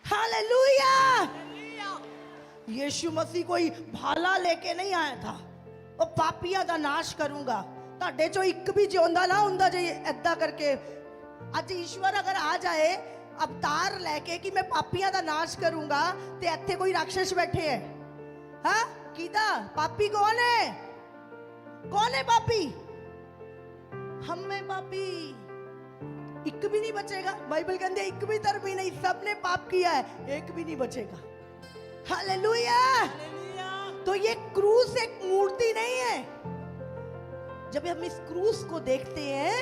Hallelujah. यीशु मसीह कोई भाला लेके नहीं आया था, वो पापियां दा नाश करूंगा। ਤੁਹਾਡੇ ਚੋਂ ਇੱਕ ਵੀ ਜਿਉਂਦਾ ਨਾ ਹੁੰਦਾ ਜੇ ਐਦਾਂ ਕਰਕੇ। ਅੱਜ ਈਸ਼ਵਰ ਅਗਰ ਆ ਜਾਏ ਅਵਤਾਰ ਲੈ ਕੇ ਕਿ ਮੈਂ ਪਾਪੀਆਂ ਦਾ ਨਾਸ਼ ਕਰੂੰਗਾ, ਤੇ ਇੱਥੇ ਕੋਈ ਰਾਖਸ਼ ਬੈਠੇ ਹੈ? ਹਾਂ, ਕਿਹਦਾ ਪਾਪੀ ਕੌਣ ਹੈ? कौन है पापी? हम में पापी एक भी नहीं बचेगा। बाइबल कहते एक भी धर्मी नहीं, सबने पाप किया है, एक भी नहीं बचेगा। हालेलुया। तो ये क्रूस एक मूर्ति नहीं है। जब हम इस क्रूस को देखते हैं,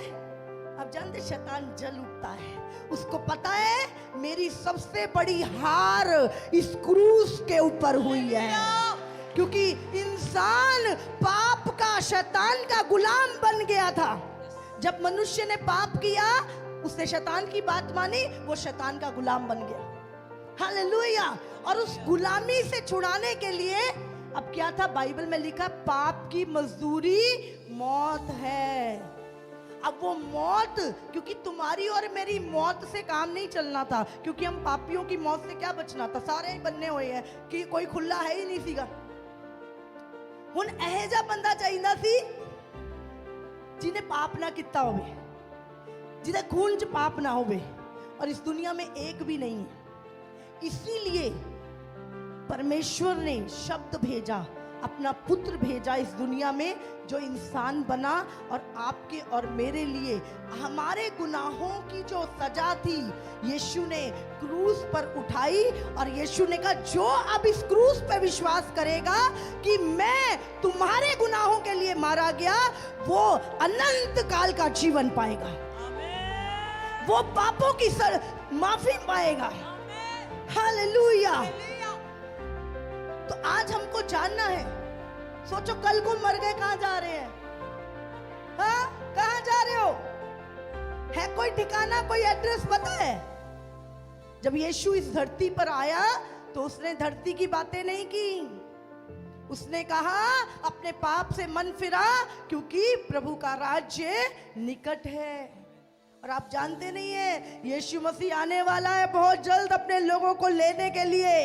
अब जानते शैतान जल उठता है। उसको पता है मेरी सबसे बड़ी हार इस क्रूस के ऊपर हुई है, क्योंकि इंसान पाप का, शैतान का गुलाम बन गया था। जब मनुष्य ने पाप किया, उसने शैतान की बात मानी, वो शैतान का गुलाम बन गया। हालेलुया। और उस गुलामी से छुड़ाने के लिए अब क्या था? बाइबल में लिखा पाप की मजदूरी मौत है। अब वो मौत, क्योंकि तुम्हारी और मेरी मौत से काम नहीं चलना था, क्योंकि हम पापियों की मौत से क्या बचना था? सारे ही बनने हुए हैं कि कोई खुला है ही नहीं सीगा। ਹੁਣ ਇਹ ਜਿਹਾ ਬੰਦਾ ਚਾਹੀਦਾ ਸੀ ਜਿਹਨੇ ਪਾਪ ਨਾ ਕੀਤਾ ਹੋਵੇ, ਜਿਹਦੇ खून ਚ पाप ना होवे, और इस दुनिया में एक भी नहीं है। इसीलिए परमेश्वर ने शब्द भेजा, अपना पुत्र भेजा इस दुनिया में, जो इंसान बना और आपके और मेरे लिए हमारे गुनाहों की जो सजा थी यीशु ने क्रूस पर उठाई। और यीशु ने कहा जो अब इस क्रूस पर विश्वास करेगा कि मैं तुम्हारे गुनाहों के लिए मारा गया, वो अनंत काल का जीवन पाएगा, वो पापों की माफी पाएगा। हालेलुया। तो आज हमको जानना है। सोचो कल को मर गए, कहां जा रहे हैं? हाँ, कहां जा रहे हो? है कोई ठिकाना, कोई एड्रेस पता है? जब यीशु इस धरती पर आया तो उसने धरती की बातें नहीं की। उसने कहा अपने पाप से मन फिरा, क्योंकि प्रभु का राज्य निकट है। और आप जानते नहीं है यीशु मसीह आने वाला है बहुत जल्द अपने लोगों को लेने के लिए।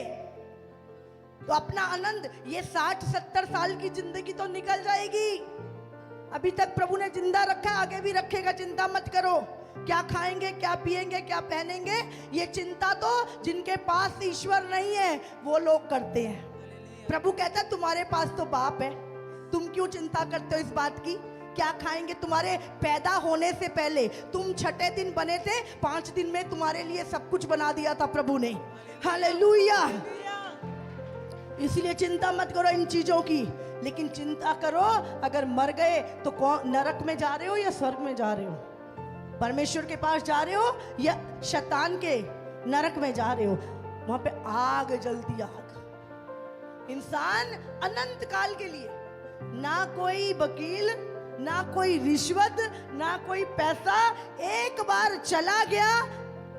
तो अपना आनंद, ये 60-70 साल की जिंदगी तो निकल जाएगी। अभी तक प्रभु ने जिंदा रखा, आगे भी रखेगा, चिंता मत करो। क्या खाएंगे, क्या पिएंगे, क्या पहनेंगे, ये चिंता तो जिनके पास ईश्वर नहीं है वो लोग करते हैं। प्रभु कहता है तुम्हारे पास तो बाप है, तुम क्यों चिंता करते हो इस बात की? क्या खाएंगे? तुम्हारे पैदा होने से पहले तुम 6 दिन बने थे, 5 दिन में तुम्हारे लिए सब कुछ बना दिया था प्रभु ने। हालेलुया। इसलिए चिंता मत करो इन चीजों की, लेकिन चिंता करो अगर मर गए तो कौन, नरक में जा रहे हो या स्वर्ग में जा रहे हो? परमेश्वर के पास जा रहे हो या शैतान के नरक में जा रहे हो? वहां पे आग जलती, आग। इंसान अनंत काल के लिए, ना कोई वकील, ना कोई रिश्वत, ना कोई पैसा, एक बार चला गया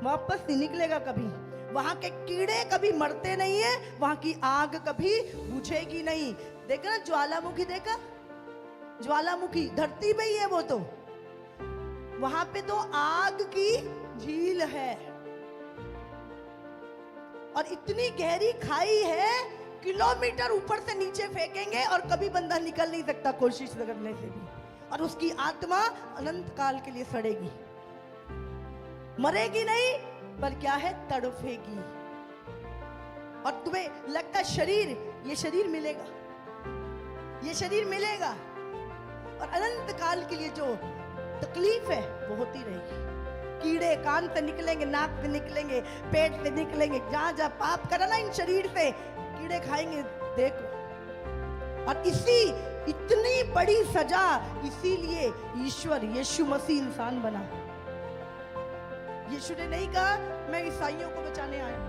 वापस नहीं निकलेगा कभी। वहां के कीड़े कभी मरते नहीं है, वहां की आग कभी बुझेगी नहीं। देखा ना ज्वालामुखी, देखा ज्वालामुखी धरती पे ही है वो, तो वहां पे तो आग की झील है और इतनी गहरी खाई है, किलोमीटर ऊपर से नीचे फेंकेंगे और कभी बंदा निकल नहीं सकता कोशिश करने से भी। और उसकी आत्मा अनंत काल के लिए सड़ेगी, मरेगी नहीं, पर क्या है, तड़फेगी। और तुम्हें लगता है शरीर, ये शरीर मिलेगा, ये शरीर मिलेगा, और अनंत काल के लिए जो तकलीफ है वो होती रहेगी। कीड़े कान से निकलेंगे, नाक से निकलेंगे, पेट से निकलेंगे, जहां जहां पाप करा ना इन शरीर से कीड़े खाएंगे, देखो। और इतनी बड़ी सजा, इसीलिए ईश्वर यीशु मसीह इंसान बना। यीशु ने नहीं कहा मैं ईसाइयों को बचाने आया,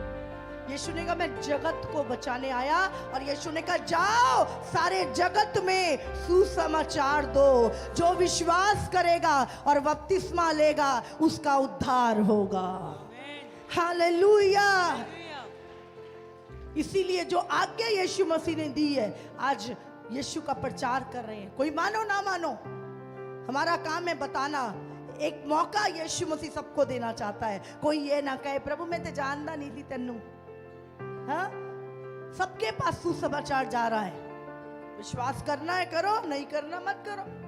यीशु ने कहा मैं जगत को बचाने आया। और यीशु ने कहा जाओ सारे जगत में सुसमाचार दो, जो विश्वास करेगा और बपतिस्मा लेगा उसका उद्धार होगा। हालेलुया। इसीलिए जो आज्ञा यीशु मसीह ने दी है, आज यीशु का प्रचार कर रहे हैं। कोई मानो ना मानो, हमारा काम है बताना। एक मौका यीशु मसीह सबको देना चाहता है। कोई ये ना कहे प्रभु मैं तो जानता नहीं थी तेनू, हाँ, सबके पास सुसमाचार जा रहा है। विश्वास करना है करो, नहीं करना मत करो।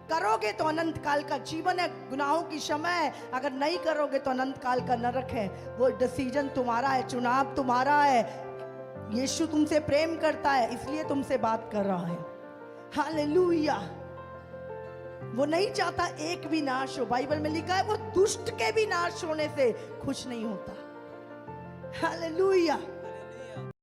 करोगे तो अनंत काल का जीवन है, गुनाहों की क्षमा है। अगर नहीं करोगे तो अनंत काल का नरक है। वो डिसीजन तुम्हारा है, चुनाव तुम्हारा है। यीशु तुमसे प्रेम करता है, इसलिए तुमसे बात कर रहा है। हालेलुया। वो नहीं चाहता एक भी नाश हो। बाइबल में लिखा है वो दुष्ट के भी नाश होने से खुश नहीं होता। हालेलुया।